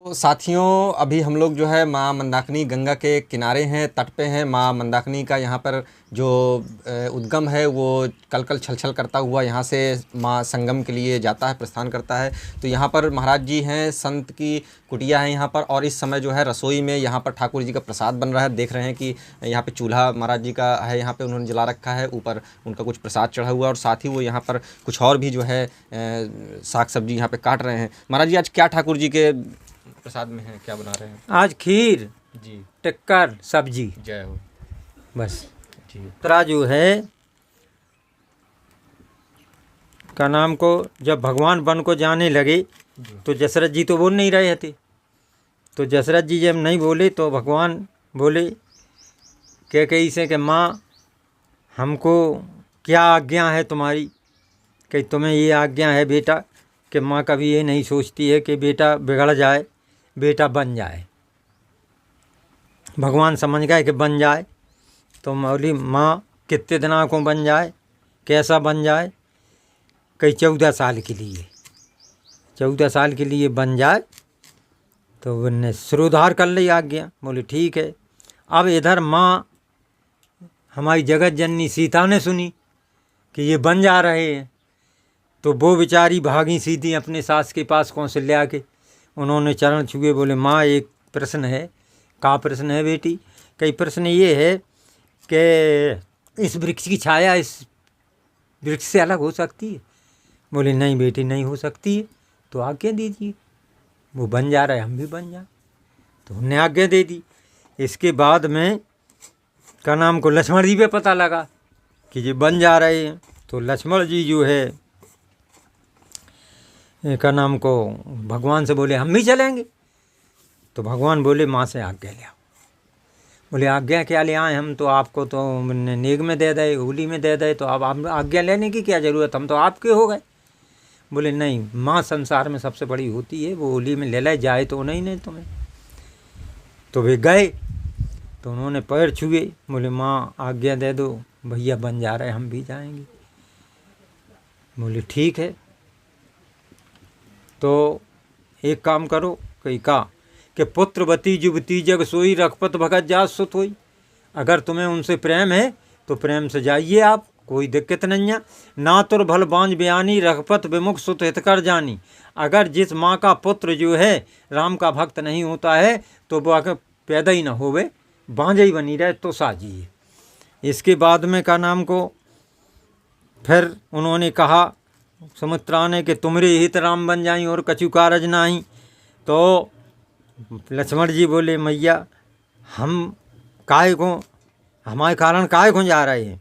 तो साथियों, अभी हम लोग जो है माँ मंदाकिनी गंगा के किनारे हैं, तट पे हैं। माँ मंदाकिनी का यहाँ पर जो उद्गम है वो कल-कल छल-छल करता हुआ यहाँ से माँ संगम के लिए जाता है, प्रस्थान करता है। तो यहाँ पर महाराज जी हैं, संत की कुटिया है यहाँ पर, और इस समय जो है रसोई में यहाँ पर ठाकुर जी का प्रसाद बन रहा है। देख रहे हैं कि यहाँ पे चूल्हा महाराज जी का है, यहाँ पे उन्होंने जला रखा है, ऊपर उनका कुछ प्रसाद चढ़ा हुआ है, और साथ ही वो यहाँ पर कुछ और भी जो है साग सब्जी यहाँ पे काट रहे हैं। महाराज जी, आज क्या ठाकुर जी के प्रसाद में है, क्या बना रहे हैं? आज खीर जी, टिक्कर सब्जी जय हो बस। जी। तरह जो है का नाम को जब भगवान वन को जाने लगे तो दशरथ जी तो बोल नहीं रहे थे। तो दशरथ जी जब नहीं बोले तो भगवान बोले कैकेयी से कि माँ हमको क्या आज्ञा है तुम्हारी। कि तुम्हें ये आज्ञा है बेटा कि माँ कभी ये नहीं सोचती है कि बेटा बिगड़ जाए, बेटा बन जाए। भगवान समझ गए कि बन जाए। तो बोली माँ कितने दिनों को बन जाए, कैसा बन जाए। कई 14 साल के लिए, 14 साल के लिए बन जाए। तो उनने सिरोधार कर ली आज्ञा। बोले ठीक है। अब इधर माँ हमारी जगत जननी सीता ने सुनी कि ये बन जा रहे हैं, तो वो बेचारी भागी सीधी अपने सास के पास कौशल्या के। उन्होंने चरण छुए, बोले माँ एक प्रश्न है। कहा प्रश्न है बेटी? कई प्रश्न ये है कि इस वृक्ष की छाया इस वृक्ष से अलग हो सकती है? बोले नहीं बेटी, नहीं हो सकती है। तो आज्ञा दीजिए, वो बन जा रहा है, हम भी बन जाए। तो उन्होंने आज्ञा दे दी। इसके बाद में का नाम को लक्ष्मण जी पे पता लगा कि ये बन जा रहे हैं। तो लक्ष्मण जी जो है का नाम को भगवान से बोले हम भी चलेंगे। तो भगवान बोले माँ से आज्ञा ले आओ। बोले आज्ञा क्या ले आए हम? तो आपको तो नेग में दे दे, होली में दे दे, तो अब आप आज्ञा लेने की क्या ज़रूरत, हम तो आपके हो गए। बोले नहीं, माँ संसार में सबसे बड़ी होती है, वो होली में ले जाए तो नहीं तुम्हें। तो वे गए। तो उन्होंने पैर छुए, बोले माँ आज्ञा दे दो, भैया बन जा रहे, हम भी जाएंगे। बोले ठीक है। तो एक काम करो, कही का कि पुत्रवती युवती जग सोई, रघुपत भगत जात सुत होई। अगर तुम्हें उनसे प्रेम है तो प्रेम से जाइए आप, कोई दिक्कत नहीं है। ना तुर भल बांझ बयानी, रघुपत विमुख सुत हित कर जानी। अगर जिस माँ का पुत्र जो है राम का भक्त नहीं होता है तो वो अगर पैदा ही ना होवे, बांझ ही बनी रहे तो साजिए। इसके बाद में का नाम को फिर उन्होंने कहा सुमित्रा ने कि तुमरे हित राम बन जाई और कछु कारज नाही। तो लक्ष्मण जी बोले मैया हम काय को, हमारे कारण काय को जा रहे हैं?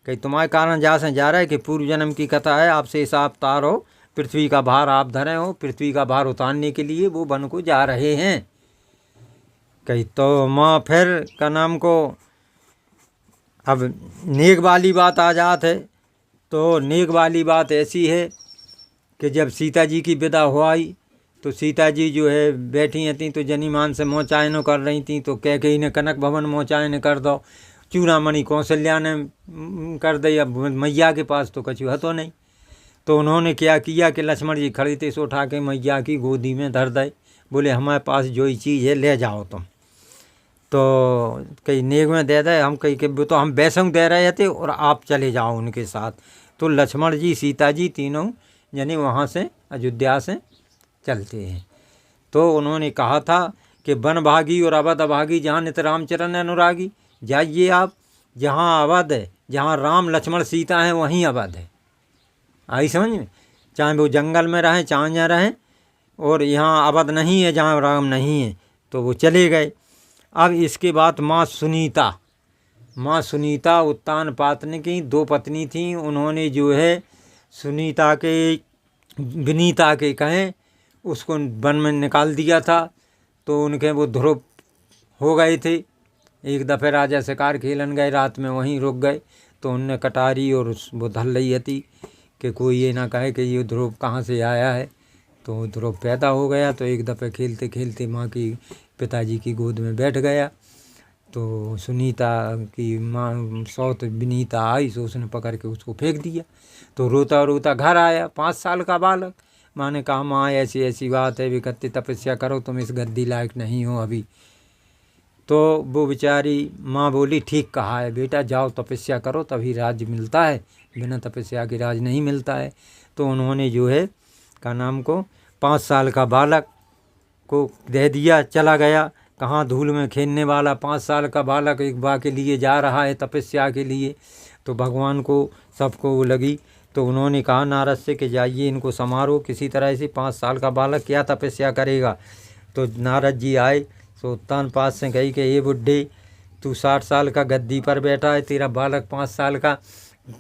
कहीं तुम्हारे कारण जा रहा है कि पूर्व जन्म की कथा है, आपसे ऐसा अवतार हो, पृथ्वी का भार आप धरे हो, पृथ्वी का भार उतारने के लिए वो वन को जा रहे हैं। कहीं तो माँ फिर का नाम को अब नेक वाली बात आ जात है। तो नेक वाली बात ऐसी है कि जब सीता जी की विदा हुई तो सीता जी जो है बैठी थी, तो जनीमान से मोचायन कर रही थी। तो कैकेयी ने कनक भवन मोचायन कर दो, चूड़ामणि कौशल्या ने कर दी। अब मैया के पास तो कछु है तो नहीं। तो उन्होंने क्या किया कि लक्ष्मण जी खड़े थे, सो उठा के मैया की गोदी में धर दे। बोले हमारे पास जो ही चीज़ है ले जाओ तुम। तो कहीं नेग में दे दे, हम कहीं के तो हम वैष्णव दे रहे थे और आप चले जाओ उनके साथ। तो लक्ष्मण जी सीता जी तीनों यानी वहाँ से अयोध्या से चलते हैं। तो उन्होंने कहा था कि वन भागी और अवध अभागी, जहाँ नित रामचरण अनुरागी। जाइए आप, जहाँ अवध है, जहाँ राम लक्ष्मण सीता हैं वहीं अवध है। आई समझ में? चाहे वो जंगल में रहें चाहे यहाँ रहें, और यहाँ अवध नहीं है जहाँ राम नहीं है। तो वो चले गए। अब इसके बाद माँ सुनीता उत्तान पातन की 2 पत्नी थीं। उन्होंने जो है सुनीता के विनीता के कहें उसको वन में निकाल दिया था। तो उनके वो ध्रुव हो गए थे। एक दफ़े राजा शिकार खेलन गए, रात में वहीं रुक गए। तो उनने कटारी और वो धल रही थी कि कोई ये ना कहे कि ये ध्रुव कहाँ से आया है। तो ध्रुव पैदा हो गया। तो एक दफ़े खेलते खेलते माँ की पिताजी की गोद में बैठ गया। तो सुनीता की माँ सौत विनीता आई, तो उसने पकड़ के उसको फेंक दिया। तो रोता रोता घर आया, 5 साल का बालक। माँ ने कहा माँ ऐसी ऐसी बात है, विकट्टी तपस्या करो, तुम इस गद्दी लायक नहीं हो अभी। तो वो बेचारी माँ बोली ठीक कहा है बेटा, जाओ तपस्या करो तभी राज्य मिलता है, बिना तपस्या के राज नहीं मिलता है। तो उन्होंने जो है का नाम को 5 साल का बालक को दे दिया, चला गया। कहाँ धूल में खेलने वाला 5 साल का बालक एक बार के लिए जा रहा है तपस्या के लिए। तो भगवान को सबको वो लगी, तो उन्होंने कहा नारद से कि जाइए इनको समारो किसी तरह से, 5 साल का बालक क्या तपस्या करेगा। तो नारद जी आए, तो उत्तानपाद से कही कि ये बुड्ढे, तू 60 साल का गद्दी पर बैठा है, तेरा बालक 5 साल का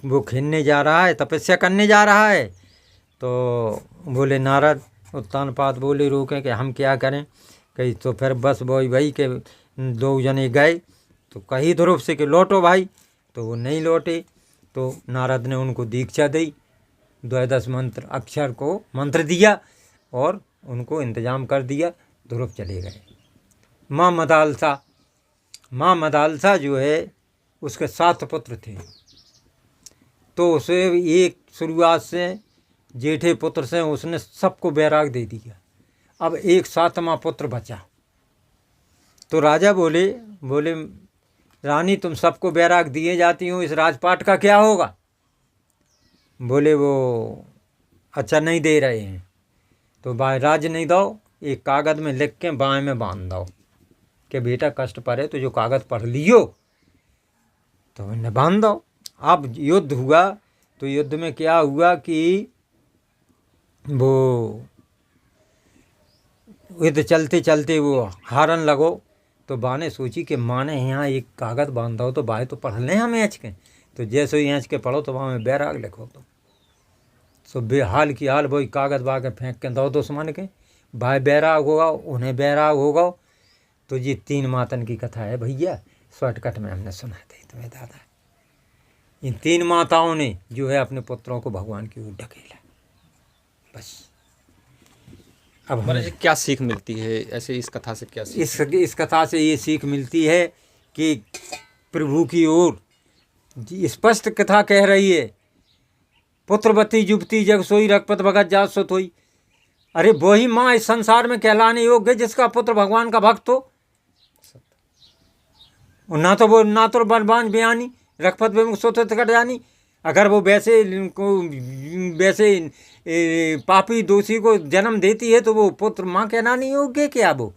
वो खेलने जा रहा है, तपस्या करने जा रहा है। तो बोले नारद, उत्तानपाद बोले रोकें कि हम क्या करें। कही तो फिर बस वही भाई के 2 जने गए, तो कही ध्रुव से कि लौटो भाई, तो वो नहीं लौटे। तो नारद ने उनको दीक्षा दी, द्वादश मंत्र अक्षर को मंत्र दिया और उनको इंतजाम कर दिया, ध्रुव चले गए। माँ मदालसा जो है उसके 7 पुत्र थे, तो उसे एक शुरुआत से जेठे पुत्र से उसने सबको बैराग दे दिया। अब एक 7वां पुत्र बचा। तो राजा बोले रानी तुम सबको बैराग दिए जाती हो, इस राजपाट का क्या होगा। बोले वो अच्छा नहीं दे रहे हैं, तो राज नहीं दो, एक कागज़ में लिख के बाएं में बांध दो कि बेटा कष्ट पड़े तो जो कागज़ पढ़ लियो तो इन्हें बांध दो। अब युद्ध हुआ, तो युद्ध में क्या हुआ कि वो युद्ध चलते चलते वो हारन लगो। तो बा ने सोची कि माँ ने यहाँ एक कागज़ बांधा हो तो बाएँ तो पढ़ लें हम एँच के, तो जैसे ही एँच के पढ़ो तो वहाँ में बैराग लिखो। तो बेहाल की हाल वही कागज़ बा के फेंक के दो दुश्मन के, भाई बैराग होगा उन्हें बैराग होगा। तो ये 3 मातन की कथा है भैया, शॉर्टकट में हमने सुना दी तुम्हें दादा। इन 3 माताओं ने जो है अपने पुत्रों को भगवान की ओर ढकेला। बस अब महाराज जी क्या सीख मिलती है ऐसे इस कथा से, क्या सीख? इस कथा से ये सीख मिलती है कि प्रभु की ओर स्पष्ट कथा कह रही है, पुत्रवती जुबती जग सोई रघुपत भगत जात सुत होई। अरे वही माँ इस संसार में कहलाने योग्य जिसका पुत्र भगवान का भक्त हो। ना तो बलवान बयानी रघुपत विमुख सुत कट जानी। अगर वो वैसे पापी दोषी को जन्म देती है तो वो पुत्र माँ कहलाने योग्य क्या, वो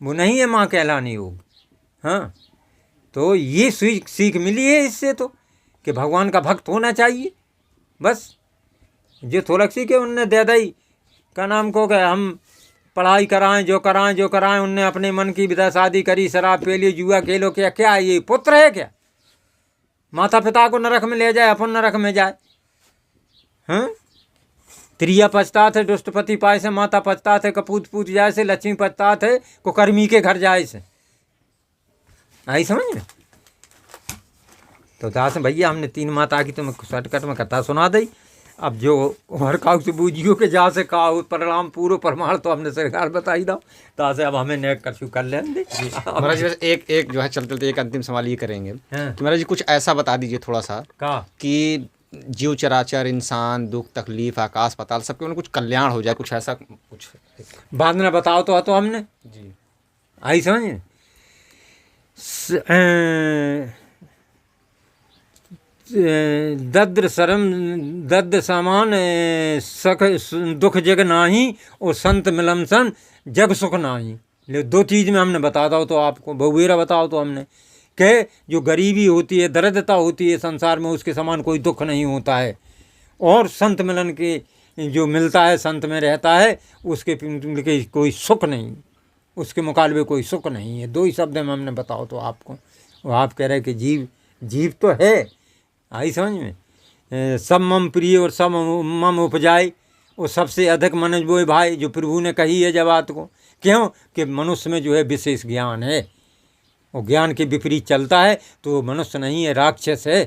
नहीं है माँ कहलाने योग्य। हाँ, तो ये सीख मिली है इससे तो कि भगवान का भक्त होना चाहिए। बस जो थोड़ा सी के उनने दे दी का नाम को कि हम पढ़ाई कराएं जो कराएं, उनने अपने मन की विदा शादी करी, शराब पी ली, जुआ खेलो, क्या ये पुत्र है क्या। माता पिता को नरक में ले जाए, अपन नरक में जाए। हाँ, त्रिया पछता थे दुष्टपति पाए से, माता पछता थे कपूत पूत जाए से, लक्ष्मी पछता थे कुकर्मी के घर जाए से। आई समझ में। तो दास भैया हमने 3 माता की तुम्हें शॉर्टकट में कथा सुना दी। अब जो हर काउ से बूझियो के जहाँ से कहा परिणाम पूर्व प्रमाण तो हमने सरकार बताई दो, तासे अब हमें नेक करशु कर लें दे। महाराज जी एक जो है चलते एक अंतिम सवाल ये करेंगे कि महाराज जी कुछ ऐसा बता दीजिए थोड़ा सा कि जीव चराचर इंसान दुख तकलीफ आकाश पाताल सबके उन्हें कुछ कल्याण हो जाए, कुछ ऐसा कुछ बाद में बताओ तो हमने जी आई समझ। दद्र शरम दद्द सामान सख दुख जग नाही और संत मिलम सन जग सुख नाही। ले 2 चीज़ में हमने बता दो तो आपको बहुवेरा बताओ तो हमने कि जो गरीबी होती है, दरिद्रता होती है संसार में, उसके समान कोई दुख नहीं होता है। और संत मिलन के जो मिलता है, संत में रहता है, उसके कोई सुख नहीं, उसके मुकाबले कोई सुख नहीं है। 2 ही शब्द में हमने बताओ तो आपको। और आप कह रहे कि जीव तो है, आई समझ में। सब मम प्रिय और सब मम उपजाए, और सबसे अधिक मन वो भाई जो प्रभु ने कही है जब बात को। क्यों कि मनुष्य में जो है विशेष ज्ञान है, और ज्ञान के विपरीत चलता है तो वो मनुष्य नहीं है, राक्षस है।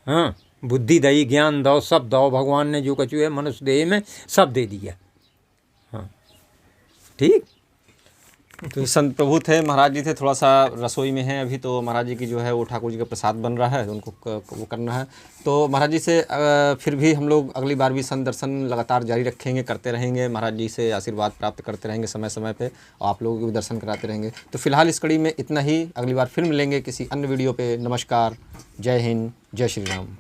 हाँ, बुद्धि दई ज्ञान दो सब दो, भगवान ने जो कछु है मनुष्य देह में सब दे दिया। हाँ ठीक। तो ये संत प्रभु थे, महाराज जी थे, थोड़ा सा रसोई में हैं अभी, तो महाराज जी की जो है वो ठाकुर जी का प्रसाद बन रहा है, उनको वो करना है। तो महाराज जी से फिर भी हम लोग अगली बार भी संत दर्शन लगातार जारी रखेंगे, करते रहेंगे, महाराज जी से आशीर्वाद प्राप्त करते रहेंगे समय समय पे, और आप लोगों को भी दर्शन कराते रहेंगे। तो फिलहाल इस कड़ी में इतना ही, अगली बार फिर मिलेंगे किसी अन्य वीडियो पे। नमस्कार, जय हिंद, जय श्री राम।